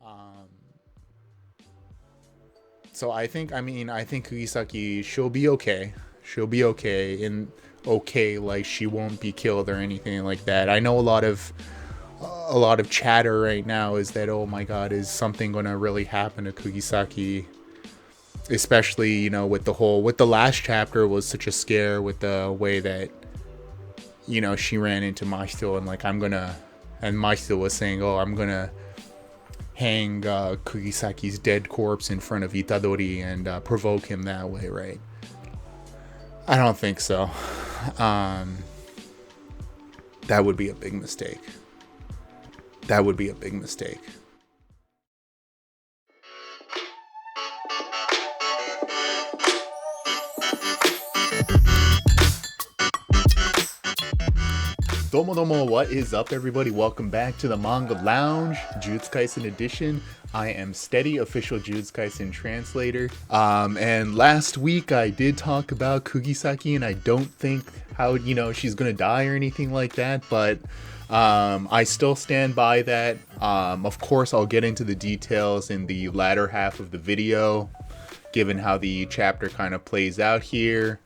Um, so I think Kugisaki, she'll be okay. She'll be okay, and okay, like she won't be killed or anything like that. I know a lot of chatter right now is that, oh my god, is something gonna really happen to Kugisaki? Especially, with the last chapter was such a scare with the way that, she ran into Mahito and like, and Mahito was saying, oh, I'm gonna hang Kugisaki's dead corpse in front of Itadori and provoke him that way, right? I don't think so. Um, that would be a big mistake. That would be a big mistake. どうもどうも, what is up, everybody? Welcome back to the Manga Lounge, Jujutsu Kaisen edition. I am Steady, official Jujutsu Kaisen translator. And last week I did talk about Kugisaki, and I don't think how, she's gonna die or anything like that, but I still stand by that. Of course, I'll get into the details in the latter half of the video, given how the chapter kind of plays out here.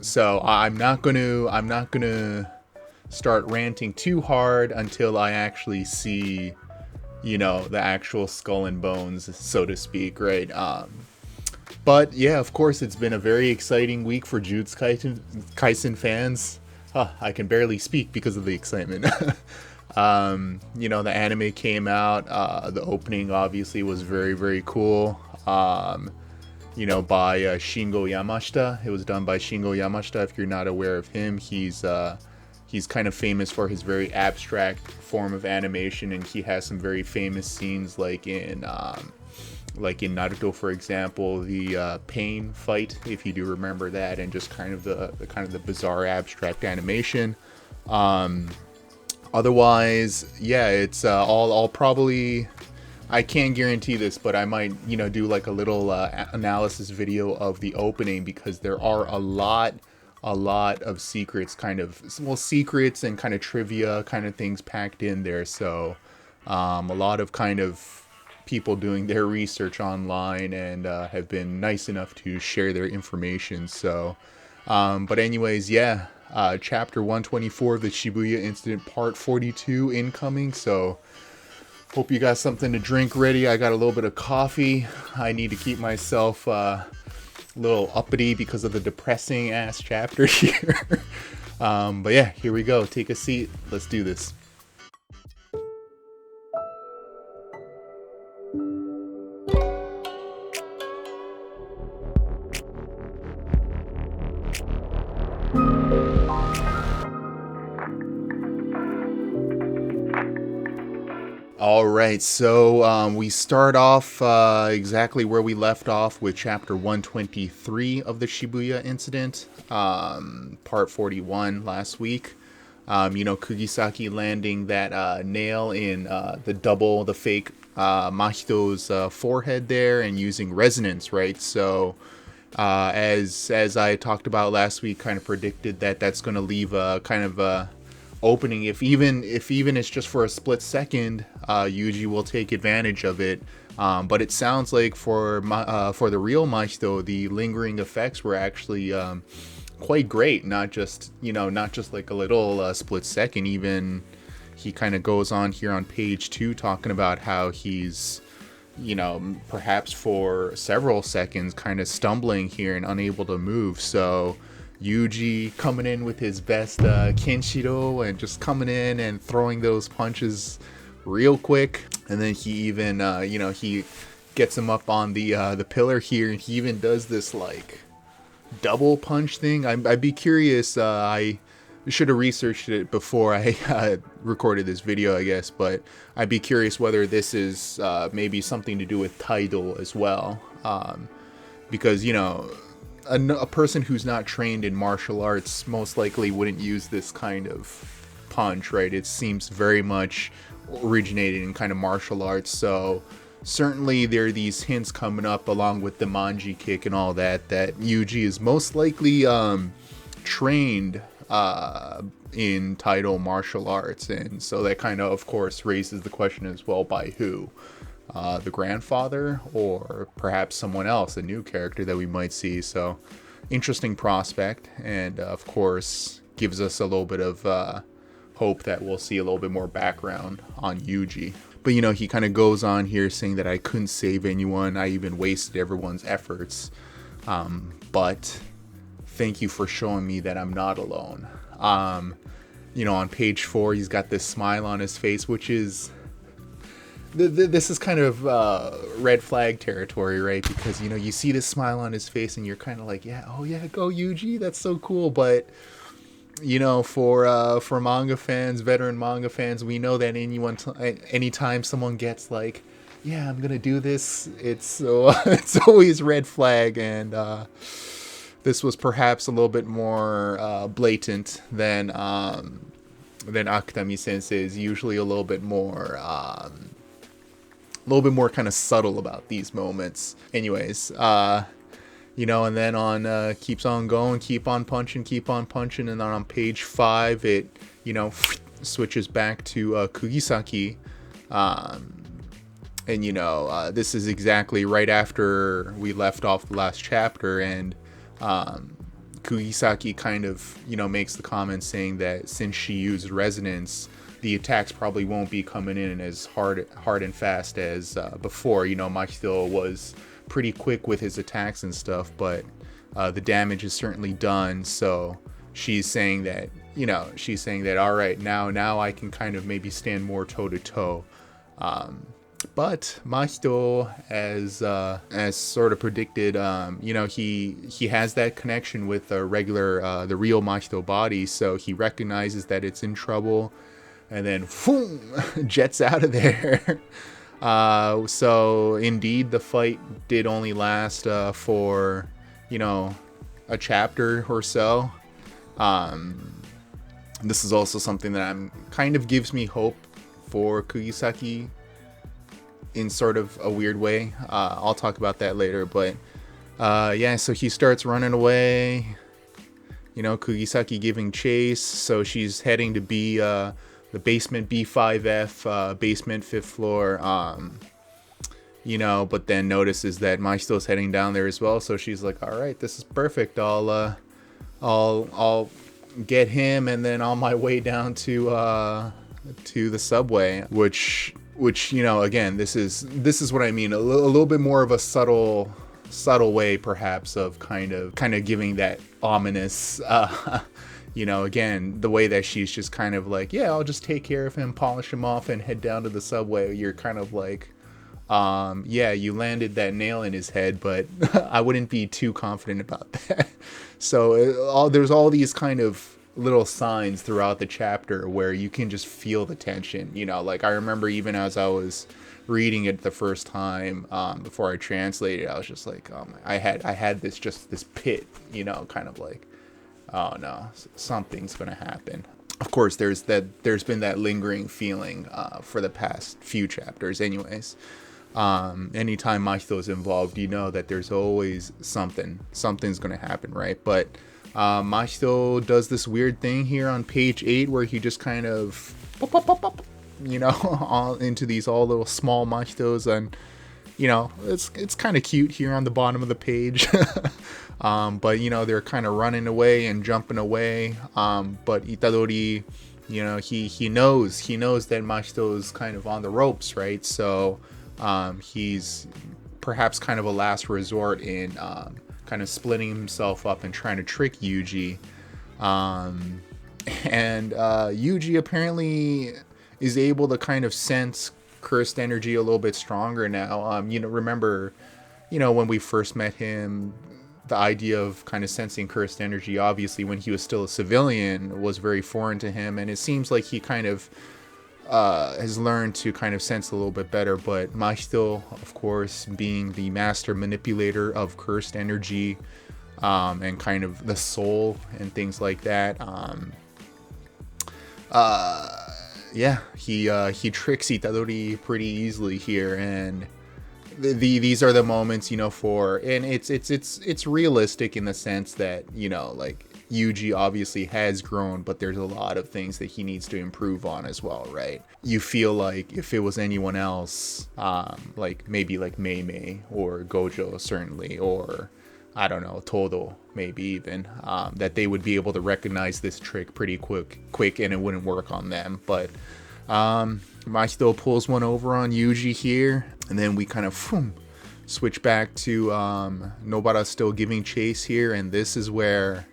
So I'm not gonna start ranting too hard until I actually see, the actual skull and bones, so to speak, right? But yeah, of course, it's been a very exciting week for Kaisen fans. I can barely speak because of the excitement. The anime came out. The opening obviously was very, very cool. By Shingo Yamashita. It was done by Shingo Yamashita. If you're not aware of him, he's kind of famous for his very abstract form of animation, and he has some very famous scenes, like in Naruto, for example, the pain fight, if you do remember that, and just kind of the bizarre abstract animation. Otherwise, yeah, it's all probably. I can't guarantee this, but I might, do like a little analysis video of the opening, because there are a lot of secrets secrets and kind of trivia kind of things packed in there. So a lot of kind of people doing their research online and have been nice enough to share their information. So, but anyways, yeah, chapter 124 of the Shibuya incident, part 42 incoming. So hope you got something to drink ready. I got a little bit of coffee. I need to keep myself a little uppity because of the depressing ass chapter here. But yeah, here we go. Take a seat. Let's do this. All right, so we start off exactly where we left off with chapter 123 of the Shibuya incident, part 41 last week. Kugisaki landing that nail in the fake Mahito's forehead there, and using resonance, right? So as I talked about last week, kind of predicted that that's going to leave a kind of a opening, if even it's just for a split second. Yuji will take advantage of it, but it sounds like for the real Mahito, the lingering effects were actually quite great. Not just like a little split second. Even he kind of goes on here on page 2 talking about how he's perhaps for several seconds kind of stumbling here and unable to move. So Yuji coming in with his best Kenshiro, and just coming in and throwing those punches real quick. And then he even, he gets him up on the pillar here, and he even does this like double punch thing. I'd be curious. I should have researched it before I recorded this video, I guess. But I'd be curious whether this is maybe something to do with Tidal as well, because a person who's not trained in martial arts most likely wouldn't use this kind of punch, right? It seems very much originated in kind of martial arts. So certainly there are these hints coming up, along with the manji kick and all that Yuji is most likely trained in title martial arts. And so that kind of course, raises the question as well, by who? The grandfather, or perhaps someone else, a new character that we might see. So interesting prospect, and of course gives us a little bit of hope that we'll see a little bit more background on Yuji. But he kind of goes on here saying that I couldn't save anyone, I even wasted everyone's efforts, but thank you for showing me that I'm not alone. On page 4, he's got this smile on his face, which is this is kind of red flag territory, right? Because you see this smile on his face and you're kind of like, yeah, oh yeah, go Yuji, that's so cool. But for manga fans, veteran manga fans, we know that anytime someone gets like, yeah, I'm gonna do this, it's always red flag. And this was perhaps a little bit more blatant than Akutami Sensei is usually a little bit more kind of subtle about these moments. Anyways, and then on keeps on going, keep on punching, and then on page 5, it switches back to Kugisaki, and this is exactly right after we left off the last chapter, and Kugisaki kind of makes the comment saying that since she used resonance, the attacks probably won't be coming in as hard and fast as before. Mahito was pretty quick with his attacks and stuff, but the damage is certainly done. So she's saying that, all right, now I can kind of maybe stand more toe to toe. But Mahito, as sort of predicted, he has that connection with the real Mahito body, so he recognizes that it's in trouble, and then boom, jets out of there. So indeed, the fight did only last for a chapter or so. This is also something that kind of gives me hope for Kugisaki in sort of a weird way. I'll talk about that later, but so he starts running away. Kugisaki giving chase, so she's heading to the basement B5F, basement 5th floor, but then notices that Mahito's heading down there as well, so she's like, all right, this is perfect, I'll get him, and then on my way down to the subway, which again, this is what I mean, a little bit more of a subtle way perhaps of kind of giving that ominous again, the way that she's just kind of like, yeah, I'll just take care of him, polish him off, and head down to the subway. You're kind of like, yeah, you landed that nail in his head, but I wouldn't be too confident about that. So there's all these kind of little signs throughout the chapter where you can just feel the tension. Like I remember even as I was reading it the first time, before I translated, I was just like, I had this pit, kind of like, oh no, something's gonna happen. Of course, there's been that lingering feeling for the past few chapters anyways. Anytime Mahito's involved, that there's always something's gonna happen, right? But Mahito does this weird thing here on page 8 where he just kind of pop, all into these all little small Mahitos, and it's kind of cute here on the bottom of the page. But they're kind of running away and jumping away, but Itadori, he knows that Mahito's kind of on the ropes, right? So he's perhaps kind of a last resort in kind of splitting himself up and trying to trick Yuji, and Yuji apparently is able to kind of sense cursed energy a little bit stronger now. Remember, when we first met him, the idea of kind of sensing cursed energy, obviously when he was still a civilian, was very foreign to him, and it seems like he kind of has learned to kind of sense a little bit better. But Mahito, of course, being the master manipulator of cursed energy, and kind of the soul and things like that, he tricks Itadori pretty easily here, and these are the moments, and it's realistic in the sense that, like, Yuji obviously has grown, but there's a lot of things that he needs to improve on as well, right? You feel like if it was anyone else, like maybe like Mei Mei or Gojo certainly, or I don't know, Todo maybe even, that they would be able to recognize this trick pretty quick and it wouldn't work on them. But Mahito pulls one over on Yuji here, and then we kind of switch back to Nobara still giving chase here, and this is where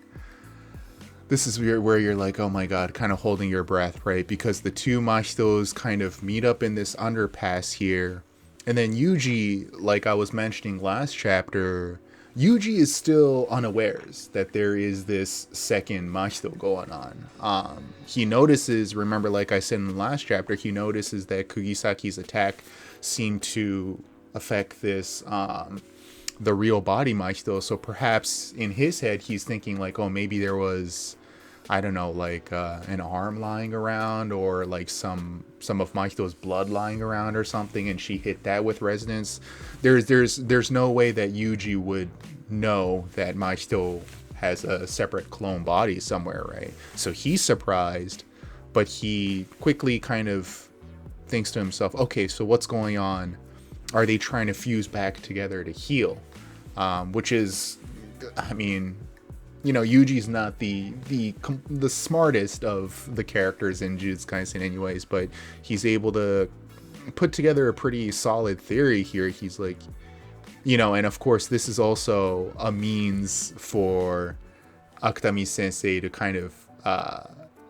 you're like, oh my god, kind of holding your breath, right? Because the two Mahitos kind of meet up in this underpass here, and then Yuji, like I was mentioning last chapter, Yuji is still unawares that there is this second Mahito going on. He notices, remember like I said in the last chapter, he notices that Kugisaki's attack seemed to affect this the real body Mahito, so perhaps in his head he's thinking like, oh, maybe there was, I don't know, like an arm lying around, or like some of Mahito's blood lying around or something, and she hit that with resonance. There's no way that Yuji would know that Mahito has a separate clone body somewhere, right? So he's surprised, but he quickly kind of thinks to himself, okay, so what's going on? Are they trying to fuse back together to heal? Which is, I mean, you know, Yuji's not the smartest of the characters in Jujutsu Kaisen anyways, but he's able to put together a pretty solid theory here. He's like, you know, and of course this is also a means for Akutami sensei to kind of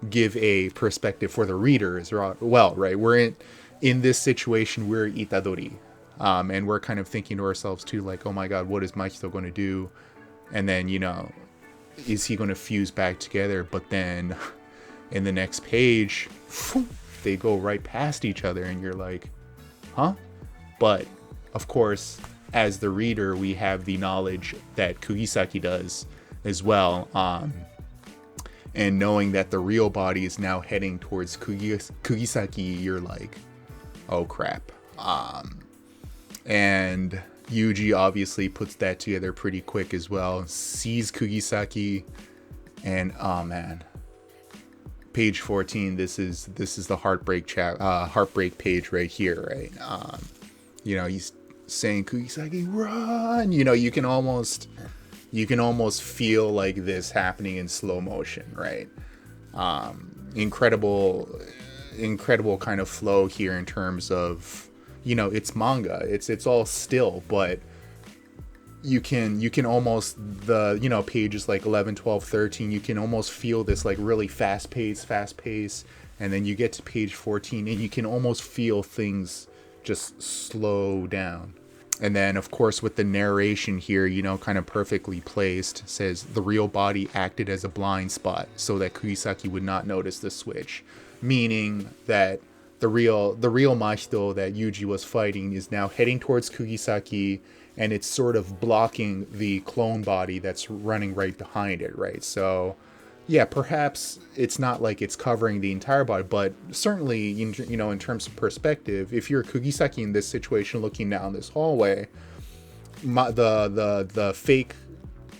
give a perspective for the reader as well, right? We're in this situation, we're Itadori. And we're kind of thinking to ourselves too, like, oh my god, what is Mahito going to do? And then, you know, is he going to fuse back together? But then in the next page, they go right past each other and you're like, huh? But of course, as the reader, we have the knowledge that Kugisaki does as well. And knowing that the real body is now heading towards Kugisaki, you're like, oh crap. And Yuji obviously puts that together pretty quick as well. Sees Kugisaki, and oh man, page 14. This is the heartbreak page right here, right? You know, he's saying, Kugisaki, run! You know, you can almost feel like this happening in slow motion, right? Incredible kind of flow here in terms of, you know, it's manga, it's all still, but you can almost, the, you know, pages like 11, 12, 13, you can almost feel this like really fast pace, and then you get to page 14 and you can almost feel things just slow down. And then of course with the narration here, you know, kind of perfectly placed, says the real body acted as a blind spot so that Kugisaki would not notice the switch, meaning that the real Mahito that Yuji was fighting is now heading towards Kugisaki, and it's sort of blocking the clone body that's running right behind it, right? So yeah, perhaps it's not like it's covering the entire body, but certainly, you know, in terms of perspective, if you're Kugisaki in this situation looking down this hallway, the fake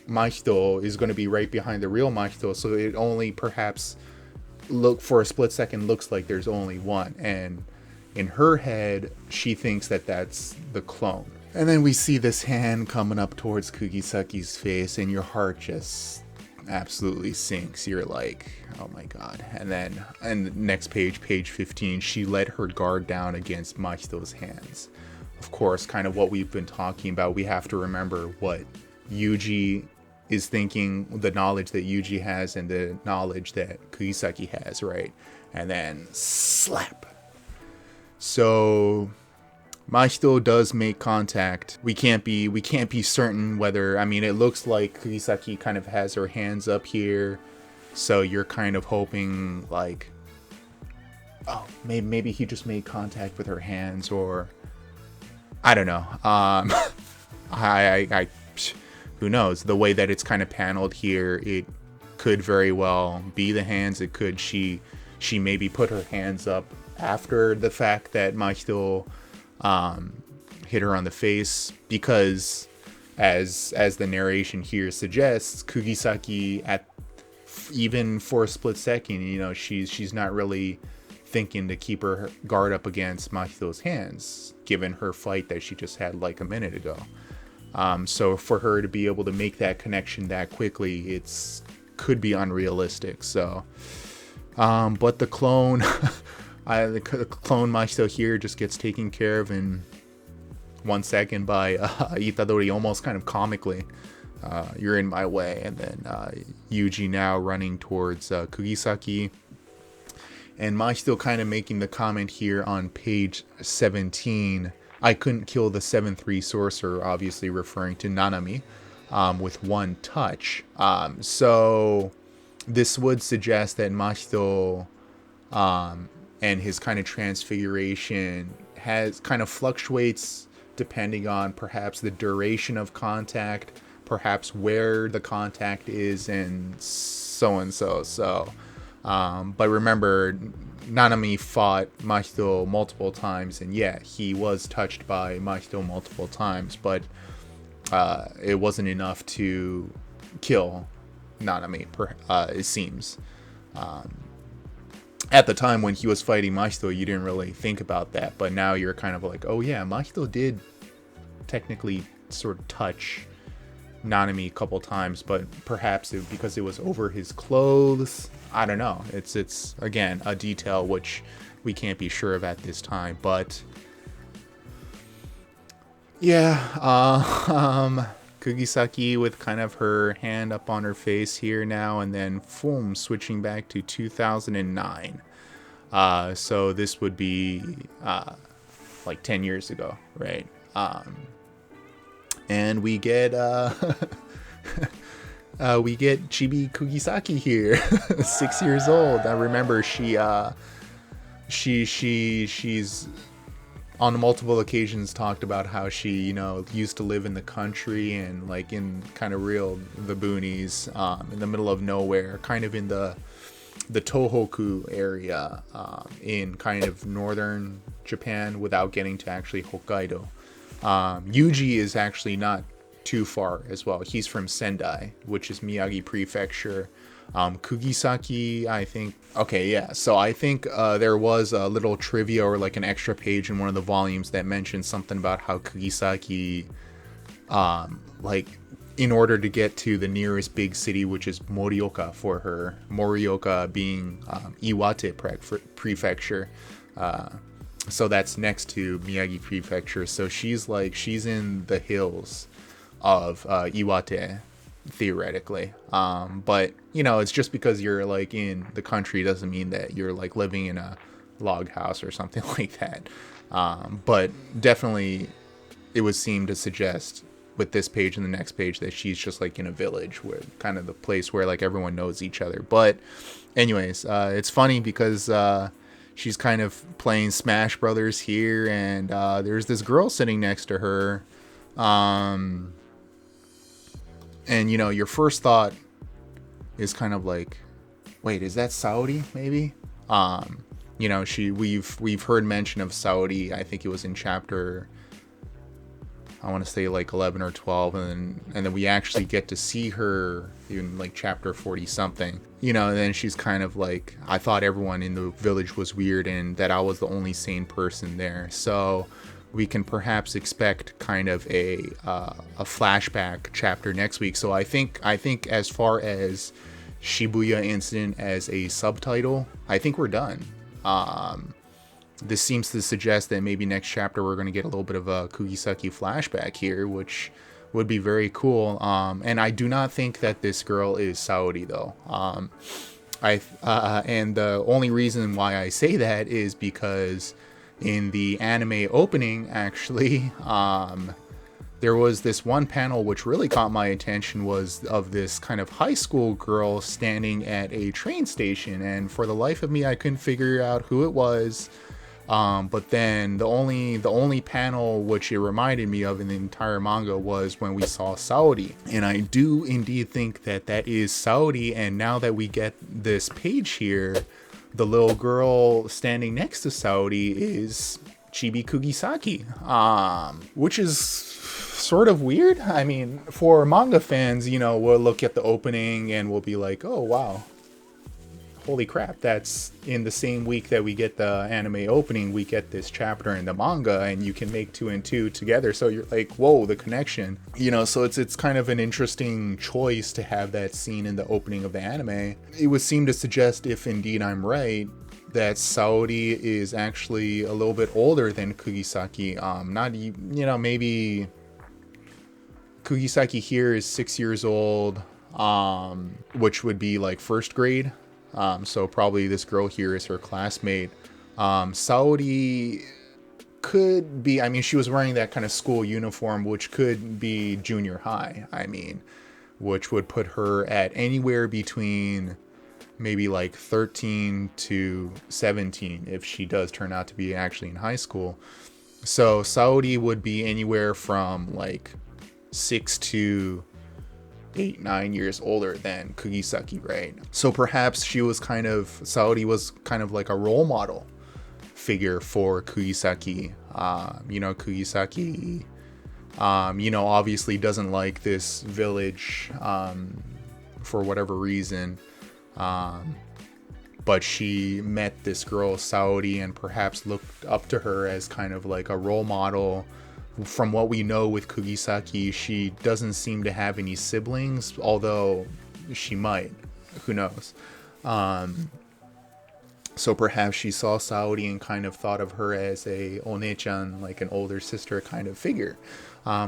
Mahito is going to be right behind the real Mahito, so it only perhaps look for a split second looks like there's only one, and in her head she thinks that that's the clone. And then we see this hand coming up towards Kugisaki's face, and your heart just absolutely sinks. You're like, oh my god. And then and the next page 15, she let her guard down against Mahito's hands. Of course, kind of what we've been talking about, we have to remember what Yuji is thinking, the knowledge that Yuji has and the knowledge that Kugisaki has, right? And then slap. So Mahito does make contact. We can't be certain whether, I mean, it looks like Kugisaki kind of has her hands up here, so you're kind of hoping like, oh, maybe he just made contact with her hands, or I don't know. I who knows? The way that it's kind of paneled here, it could very well be the hands. It could she maybe put her hands up after the fact that Mahito hit her on the face, because as the narration here suggests, Kugisaki even for a split second, you know, she's not really thinking to keep her guard up against Mahito's hands, given her fight that she just had like a minute ago. So for her to be able to make that connection that quickly, could be unrealistic. So, but the clone, the clone Mahito here just gets taken care of in 1 second by Itadori, almost kind of comically. You're in my way. And then Yuji now running towards Kugisaki. And Mahito kind of making the comment here on page 17, I couldn't kill the 7-3 sorcerer, obviously referring to Nanami, with one touch. So this would suggest that Mahito and his kind of transfiguration kind of fluctuates depending on perhaps the duration of contact, perhaps where the contact is, and so. So, but remember, Nanami fought Mahito multiple times, and yeah, he was touched by Mahito multiple times, but it wasn't enough to kill Nanami, it seems. At the time when he was fighting Mahito, you didn't really think about that, but now you're kind of like, oh yeah, Mahito did technically sort of touch Nanami a couple times, but perhaps because it was over his clothes. I don't know. It's again a detail which we can't be sure of at this time, but yeah, Kugisaki with kind of her hand up on her face here now, and then boom, switching back to 2009. So this would be like 10 years ago, right? And we get Chibi Kugisaki here, 6 years old. I remember she's on multiple occasions talked about how she, you know, used to live in the country and like in kind of the boonies, in the middle of nowhere, kind of in the Tohoku area, in kind of northern Japan without getting to actually Hokkaido. Yuji is actually not too far as well. He's from Sendai, which is Miyagi Prefecture. Kugisaki, I think. Okay, yeah. So I think there was a little trivia or like an extra page in one of the volumes that mentioned something about how Kugisaki, like, in order to get to the nearest big city, which is Morioka for her, Morioka being Iwate Prefecture. So that's next to Miyagi Prefecture. So she's in the hills of Iwate, theoretically. But, you know, it's just because you're like in the country doesn't mean that you're like living in a log house or something like that. But definitely it would seem to suggest with this page and the next page that she's just like in a village, where kind of the place where like everyone knows each other. But anyways, it's funny because she's kind of playing Smash Brothers here, and there's this girl sitting next to her. And, you know, your first thought is kind of like, wait, is that Saori, maybe? You know, we've heard mention of Saori. I think it was in chapter, I want to say like 11 or 12, and then we actually get to see her in like chapter 40 something. You know, and then she's kind of like, I thought everyone in the village was weird and that I was the only sane person there. So we can perhaps expect kind of a flashback chapter next week. So I think as far as Shibuya Incident as a subtitle, I think we're done. This seems to suggest that maybe next chapter we're going to get a little bit of a Kugisaki flashback here, which would be very cool. And I do not think that this girl is Saori, though. And the only reason why I say that is because in the anime opening, actually, there was this one panel which really caught my attention, was of this kind of high school girl standing at a train station, and for the life of me I couldn't figure out who it was. But then the only panel which it reminded me of in the entire manga was when we saw Saori, and I do indeed think that is Saori. And now that we get this page here, the little girl standing next to Saori is Chibi Kugisaki, which is sort of weird. I mean, for manga fans, you know, we'll look at the opening and we'll be like, oh wow, holy crap, that's in the same week that we get the anime opening, we get this chapter in the manga, and you can make 2 and 2 together. So you're like, whoa, the connection, you know. So it's kind of an interesting choice to have that scene in the opening of the anime. It would seem to suggest, if indeed I'm right, that Saori is actually a little bit older than Kugisaki. Not, you know, maybe Kugisaki here is 6 years old, which would be like first grade. So probably this girl here is her classmate. Saori could be, I mean, she was wearing that kind of school uniform, which could be junior high. I mean, which would put her at anywhere between maybe like 13 to 17 if she does turn out to be actually in high school. So Saori would be anywhere from like 6 to 8-9 years older than Kugisaki, right? So perhaps Saori was kind of like a role model figure for Kugisaki. You know, Kugisaki, you know, obviously doesn't like this village for whatever reason. But she met this girl, Saori, and perhaps looked up to her as kind of like a role model. From what we know with Kugisaki, she doesn't seem to have any siblings, although she might. Who knows? So perhaps she saw Saori and kind of thought of her as a one-chan, like an older sister kind of figure,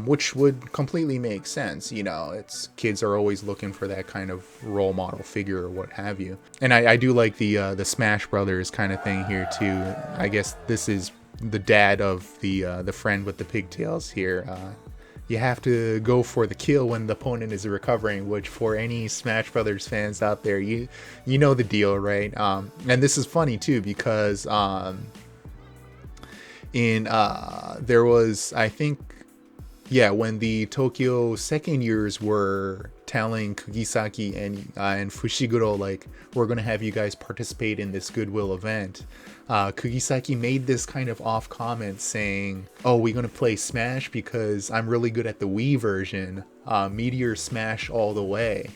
which would completely make sense. You know, it's kids are always looking for that kind of role model figure or what have you. And I do like the Smash Brothers kind of thing here too. I guess this is the dad of the friend with the pigtails here. You have to go for the kill when the opponent is recovering, which for any Smash Brothers fans out there, you know the deal, right? And this is funny too, because there was, I think, yeah, when the Tokyo second years were telling Kugisaki and Fushiguro, like, we're gonna have you guys participate in this goodwill event, Kugisaki made this kind of off comment saying, oh, we're gonna play Smash because I'm really good at the Wii version, Meteor Smash all the way.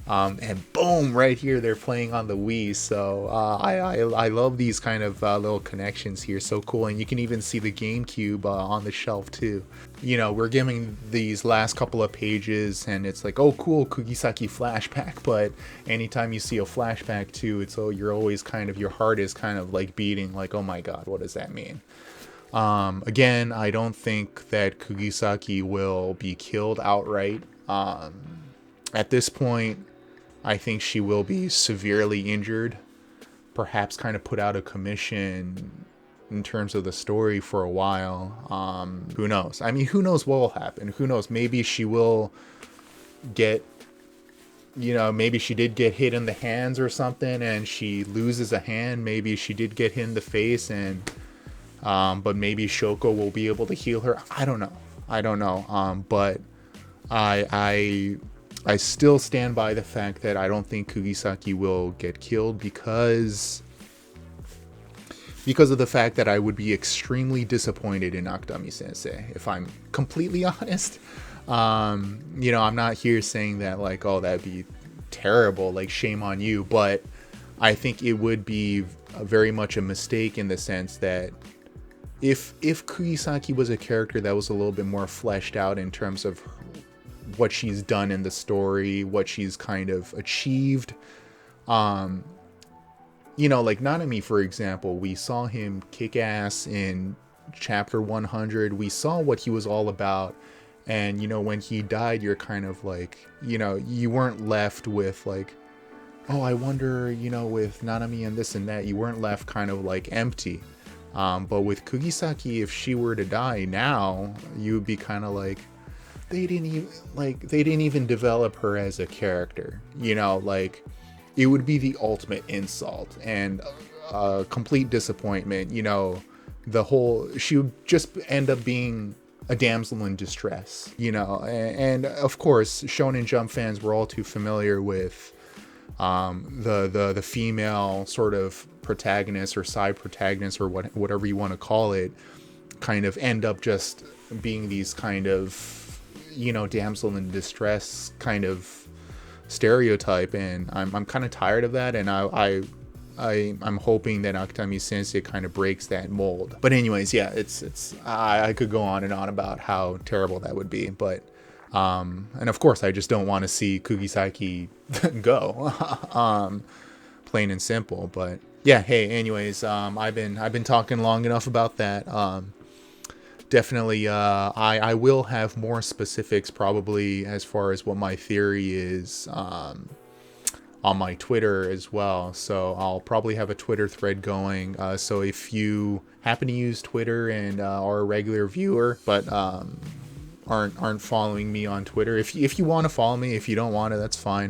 And boom, right here they're playing on the Wii. So I love these kind of little connections here. So cool. And you can even see the GameCube on the shelf too. You know, we're giving these last couple of pages and it's like, oh cool, Kugisaki flashback. But anytime you see a flashback too, it's, oh, you're always kind of, your heart is kind of like beating like, oh my god, what does that mean? Again, I don't think that Kugisaki will be killed outright. At this point, I think she will be severely injured, perhaps kind of put out of commission in terms of the story for a while. Who knows? I mean, who knows what will happen? Who knows? Maybe she will get, you know, maybe she did get hit in the hands or something and she loses a hand. Maybe she did get hit in the face and, but maybe Shoko will be able to heal her. I don't know. But I still stand by the fact that I don't think Kugisaki will get killed because of the fact that I would be extremely disappointed in Akutami Sensei, if I'm completely honest. You know, I'm not here saying that like, oh, that'd be terrible, like shame on you, but I think it would be very much a mistake in the sense that if Kugisaki was a character that was a little bit more fleshed out in terms of what she's done in the story, what she's kind of achieved. You know, like Nanami, for example, we saw him kick ass in chapter 100. We saw what he was all about. And, you know, when he died, you're kind of like, you know, you weren't left with like, oh, I wonder, you know, with Nanami and this and that, you weren't left kind of like empty. But with Kugisaki, if she were to die now, you would be kind of like, they didn't even develop her as a character, you know, like it would be the ultimate insult and complete disappointment. You know, she would just end up being a damsel in distress, you know, and of course Shonen Jump fans were all too familiar with the female sort of protagonist or side protagonist or whatever you want to call it, kind of end up just being these kind of damsel in distress kind of stereotype, and I'm kind of tired of that, and I'm hoping that Akutami Sensei kind of breaks that mold. But anyways, yeah, I could go on and on about how terrible that would be, but and of course I just don't want to see Kugisaki go, plain and simple. But yeah, hey, anyways, I've been talking long enough about that. Definitely, I will have more specifics probably as far as what my theory is on my Twitter as well. So I'll probably have a Twitter thread going. So if you happen to use Twitter and are a regular viewer, but aren't following me on Twitter, if you want to follow me, if you don't want to, that's fine.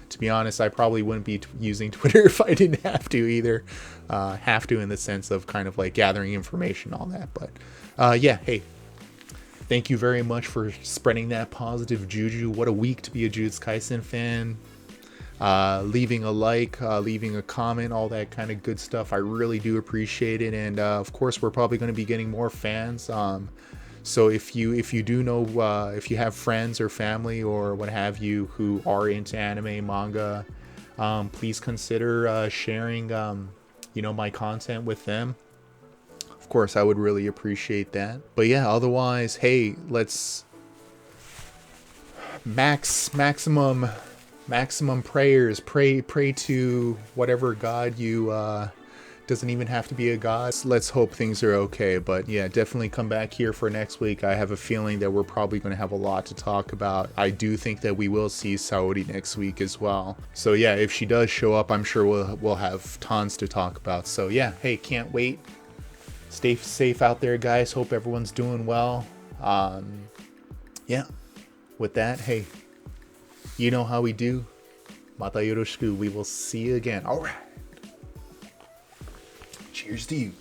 To be honest, I probably wouldn't be using Twitter if I didn't have to either. Have to in the sense of kind of like gathering information, all that. But yeah, hey, thank you very much for spreading that positive juju. What a week to be a Jujutsu Kaisen fan. Leaving a like, leaving a comment, all that kind of good stuff. I really do appreciate it. And of course, we're probably going to be getting more fans. So if you do know, if you have friends or family or what have you who are into anime, manga, please consider sharing, my content with them. Of course, I would really appreciate that. But yeah, otherwise, hey, let's maximum prayers. Pray to whatever God you. Doesn't even have to be a god. Let's hope things are okay. But yeah, definitely come back here for next week. I have a feeling that we're probably going to have a lot to talk about. I do think that we will see Saori next week as well. So yeah, if she does show up, I'm sure we'll have tons to talk about. So yeah, hey, can't wait. Stay safe out there, guys. Hope everyone's doing well. Yeah, with that, hey, you know how we do. Mata yoroshiku. We will see you again. All right. Cheers to you.